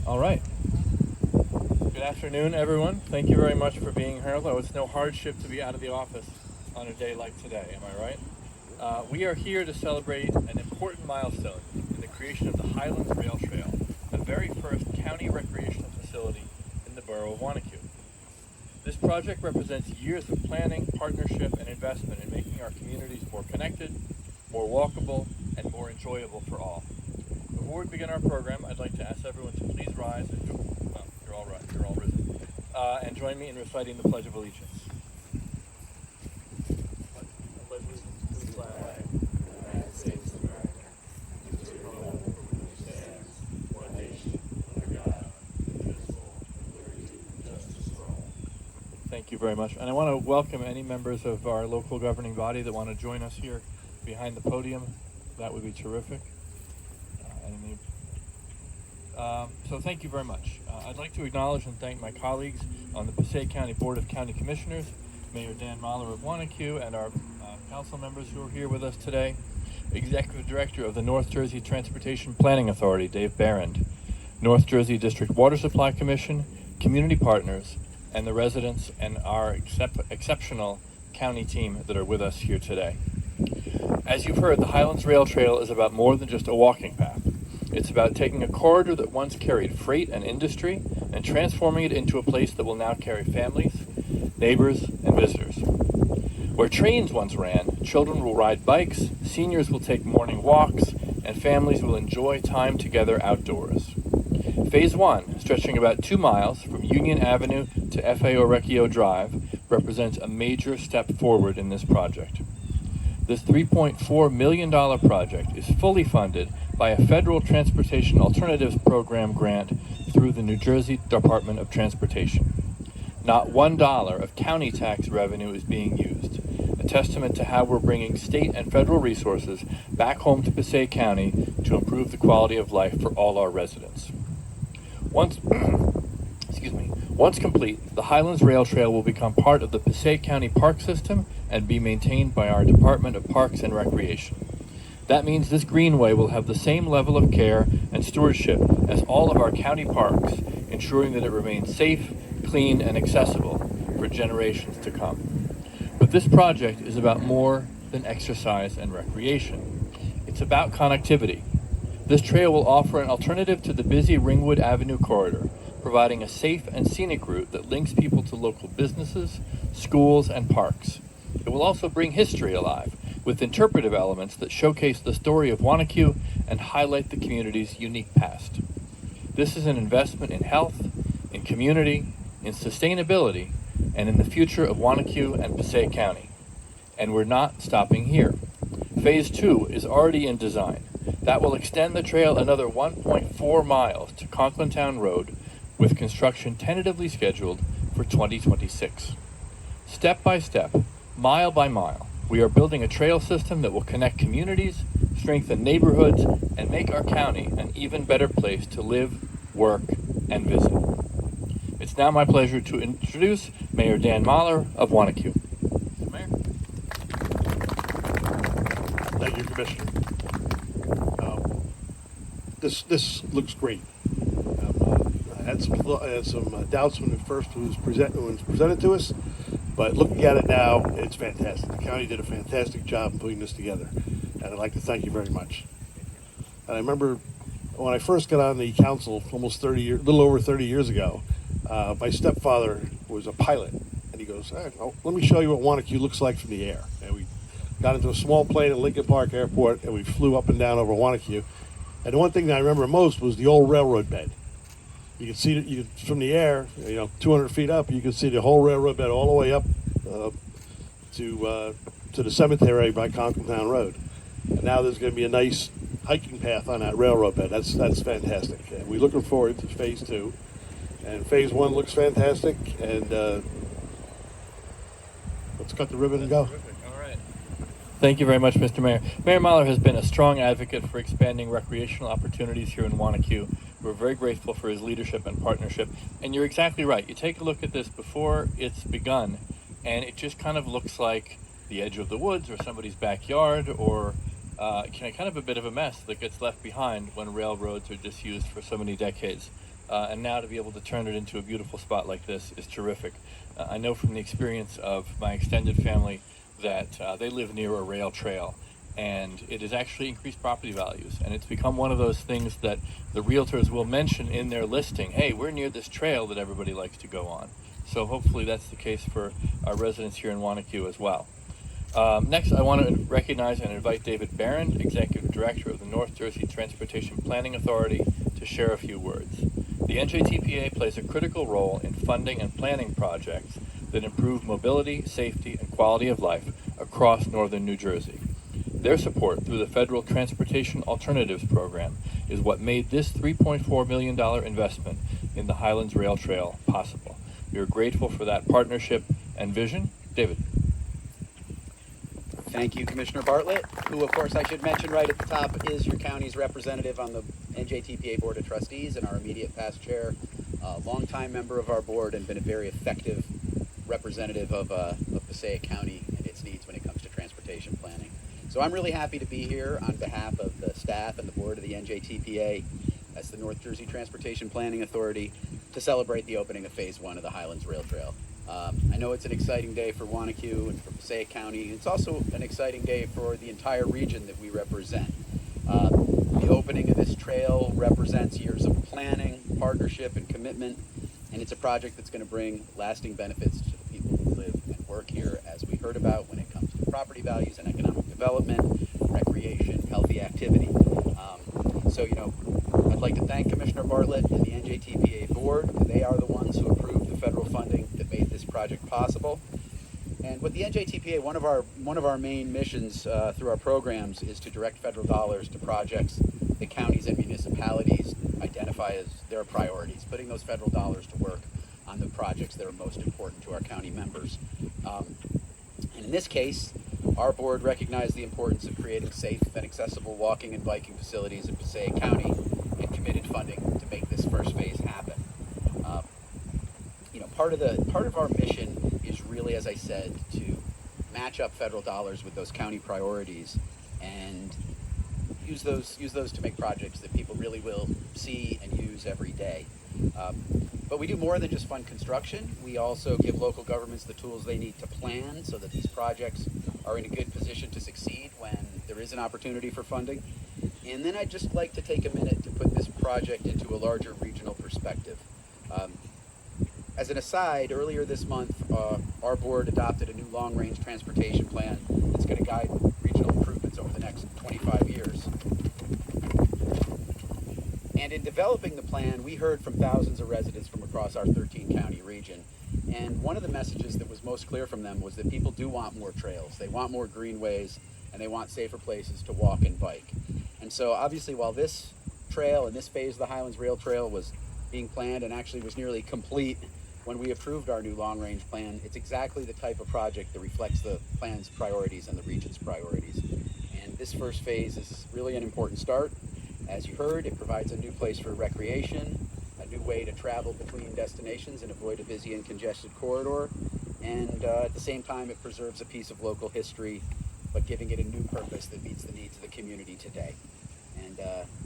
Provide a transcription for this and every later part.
All right. Good afternoon, everyone. Thank you very much for being here, though it's no hardship to be out of the office on a day like today, am I right? We are here to celebrate an important milestone in the creation of the Highlands Rail Trail, the very first county recreational facility in the borough of Wanacue. This project represents years of planning, partnership, and investment in making our communities more connected, more walkable, and more enjoyable for all. Before we begin our program, I'd like to ask everyone to please rise and you're all right, you're all risen, and join me in reciting the Pledge of Allegiance. Thank you very much. And I want to welcome any members of our local governing body that want to join us here behind the podium. That would be terrific. So thank you very much. I'd like to acknowledge and thank my colleagues on the Passaic County Board of County Commissioners, Mayor Dan Mahler of Wanacue, and our council members who are here with us today, Executive Director of the North Jersey Transportation Planning Authority, Dave Barrand, North Jersey District Water Supply Commission, community partners, and the residents and our exceptional county team that are with us here today. As you've heard, the Highlands Rail Trail is about more than just a walking path. It's about taking a corridor that once carried freight and industry and transforming it into a place that will now carry families, neighbors, and visitors. Where trains once ran, children will ride bikes, seniors will take morning walks, and families will enjoy time together outdoors. Phase 1, stretching about 2 miles from Union Avenue to FAO Recchio Drive, represents a major step forward in this project. This $3.4 million project is fully funded by a federal Transportation Alternatives Program grant through the New Jersey Department of Transportation. Not $1 of county tax revenue is being used, a testament to how we're bringing state and federal resources back home to Passaic County to improve the quality of life for all our residents. Once complete, the Highlands Rail Trail will become part of the Passaic County Park System and be maintained by our Department of Parks and Recreation. That means this greenway will have the same level of care and stewardship as all of our county parks, ensuring that it remains safe, clean, and accessible for generations to come. But this project is about more than exercise and recreation. It's about connectivity. This trail will offer an alternative to the busy Ringwood Avenue corridor, providing a safe and scenic route that links people to local businesses, schools, and parks. It will also bring history alive, with interpretive elements that showcase the story of Wanacue and highlight the community's unique past. This is an investment in health, in community, in sustainability, and in the future of Wanacue and Passaic County. And we're not stopping here. Phase 2 is already in design. That will extend the trail another 1.4 miles to Conklin Town Road, with construction tentatively scheduled for 2026. Step by step, mile by mile, we are building a trail system that will connect communities, strengthen neighborhoods, and make our county an even better place to live, work, and visit. It's now my pleasure to introduce Mayor Dan Mahler of Wanacue. Mr. Mayor. Thank you, Commissioner. This looks great. I had some doubts when it first was presented to us, but looking at it now, it's fantastic. The county did a fantastic job in putting this together, and I'd like to thank you very much. And I remember when I first got on the council almost a little over 30 years ago, my stepfather was a pilot, and he goes, hey, let me show you what Wanacue looks like from the air. And we got into a small plane at Lincoln Park Airport, and we flew up and down over Wanacue. And the one thing that I remember most was the old railroad bed. You can see it from the air, 200 feet up. You can see the whole railroad bed all the way up to the cemetery by Conklin Town Road. And now there's going to be a nice hiking path on that railroad bed. That's fantastic. And we're looking forward to phase 2. And phase 1 looks fantastic. And let's cut the ribbon and go. Thank you very much, Mr. Mayor. Mayor Mahler has been a strong advocate for expanding recreational opportunities here in Wanacue. We're very grateful for his leadership and partnership. And you're exactly right. You take a look at this before it's begun, and it just kind of looks like the edge of the woods or somebody's backyard, or kind of a bit of a mess that gets left behind when railroads are disused for so many decades. and now to be able to turn it into a beautiful spot like this is terrific. I know from the experience of my extended family that they live near a rail trail, and it has actually increased property values, and it's become one of those things that the realtors will mention in their listing. Hey, we're near this trail that everybody likes to go on. So hopefully that's the case for our residents here in Wanacue as well. Next, I want to recognize and invite David Barron, Executive Director of the North Jersey Transportation Planning Authority, to share a few words. The NJTPA plays a critical role in funding and planning projects that improve mobility, safety, and quality of life across northern New Jersey. Their support through the Federal Transportation Alternatives Program is what made this $3.4 million investment in the Highlands Rail Trail possible. We are grateful for that partnership and vision. David. Thank you, Commissioner Bartlett, who, of course, I should mention right at the top is your county's representative on the NJTPA Board of Trustees and our immediate past chair, a longtime member of our board and been a very effective representative of Passaic County and its needs when it comes to transportation planning. So I'm really happy to be here on behalf of the staff and the board of the NJTPA, that's the North Jersey Transportation Planning Authority, to celebrate the opening of Phase 1 of the Highlands Rail Trail. I know it's an exciting day for Wanacue and for Passaic County. It's also an exciting day for the entire region that we represent. The opening of this trail represents years of planning, partnership, and commitment, and it's a project that's going to bring lasting benefits to the people who live and work here, as we heard about when it comes to property values and economic development, recreation, healthy activity. I'd like to thank Commissioner Bartlett and the NJTPA board. They are the ones who approved the federal funding that made this project possible. And with the NJTPA, one of our main missions through our programs is to direct federal dollars to projects that counties and municipalities identify as their priorities, putting those federal dollars to work on the projects that are most important to our county members. And in this case, our board recognized the importance of creating safe and accessible walking and biking facilities in Passaic County and committed funding to make this first phase happen. Part of our mission is really, as I said, to match up federal dollars with those county priorities and use those to make projects that people really will see and use every day. But we do more than just fund construction. We also give local governments the tools they need to plan so that these projects are in a good position to succeed when there is an opportunity for funding. And then I'd just like to take a minute to put this project into a larger regional perspective. As an aside, earlier this month, our board adopted a new long-range transportation plan that's going to guide regional improvements over the next 25 years. And in developing the plan, we heard from thousands of residents from across our 13-county region. And one of the messages that was most clear from them was that people do want more trails. They want more greenways, and they want safer places to walk and bike. And so obviously, while this trail and this phase of the Highlands Rail Trail was being planned and actually was nearly complete when we approved our new long-range plan, it's exactly the type of project that reflects the plan's priorities and the region's priorities. And this first phase is really an important start. As you heard, it provides a new place for recreation, a new way to travel between destinations and avoid a busy and congested corridor. And at the same time, it preserves a piece of local history, but giving it a new purpose that meets the needs of the community today. And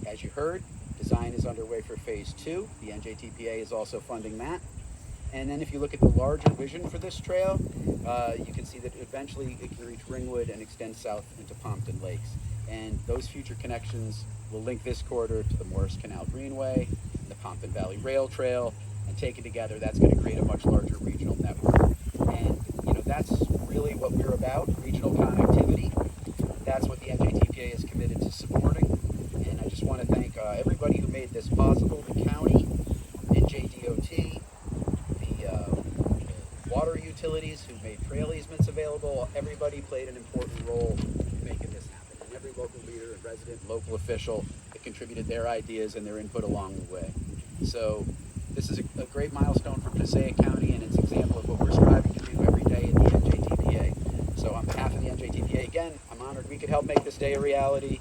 as you heard, design is underway for Phase 2. The NJTPA is also funding that. And then if you look at the larger vision for this trail, you can see that eventually it can reach Ringwood and extend south into Pompton Lakes. And those future connections will link this corridor to the Morris Canal Greenway, and the Pompton Valley Rail Trail, and taken together, that's going to create a much larger regional network. And that's really what we're about, regional connectivity. That's what the NJTPA is committed to supporting. And I just want to thank everybody who made this possible, the county, NJDOT, water utilities who made trail easements available. Everybody played an important role in making this happen. And every local leader and resident, local official that contributed their ideas and their input along the way. So this is a great milestone for Passaic County, and it's an example of what we're striving to do every day at the NJTPA. So on behalf of the NJTPA, again, I'm honored we could help make this day a reality.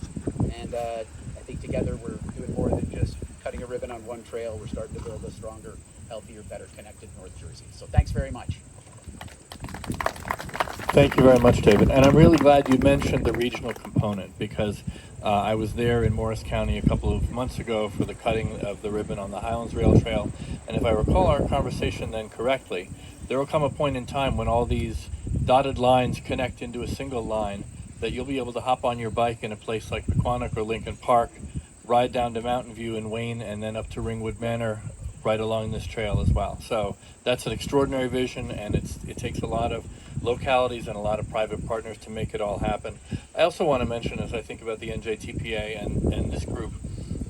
And I think together we're doing more than just cutting a ribbon on one trail. We're starting to build a stronger, healthier, better connected North Jersey. So thanks very much. Thank you very much, David. And I'm really glad you mentioned the regional component because I was there in Morris County a couple of months ago for the cutting of the ribbon on the Highlands Rail Trail. And if I recall our conversation then correctly, there will come a point in time when all these dotted lines connect into a single line that you'll be able to hop on your bike in a place like Pequannock or Lincoln Park, ride down to Mountain View in Wayne, and then up to Ringwood Manor right along this trail as well. So that's an extraordinary vision, and it takes a lot of localities and a lot of private partners to make it all happen. I also want to mention, as I think about the NJTPA and this group,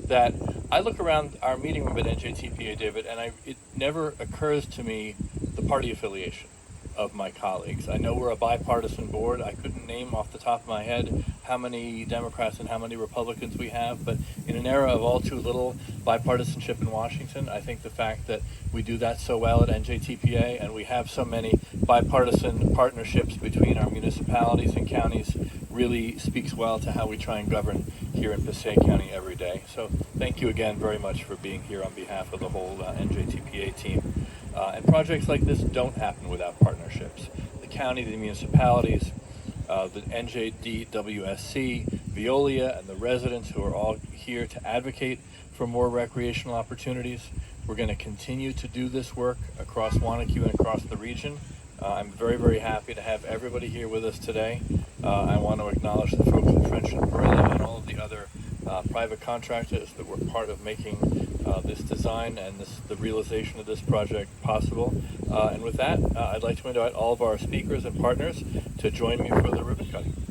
that I look around our meeting room at NJTPA, David, and it never occurs to me the party affiliation of my colleagues. I know we're a bipartisan board. I couldn't name off the top of my head how many Democrats and how many Republicans we have, but in an era of all too little bipartisanship in Washington, I think the fact that we do that so well at NJTPA and we have so many bipartisan partnerships between our municipalities and counties really speaks well to how we try and govern here in Passaic County every day. So thank you again very much for being here on behalf of the whole NJTPA team. And projects like this don't happen without partnerships. The county, the municipalities, the NJDWSC, Veolia, and the residents who are all here to advocate for more recreational opportunities. We're going to continue to do this work across Wanacue and across the region. I'm very, very happy to have everybody here with us today. I want to acknowledge the folks at French and Barilla and all of the other private contractors that were part of making this design and the realization of this project possible. And with that, I'd like to invite all of our speakers and partners to join me for the ribbon cutting.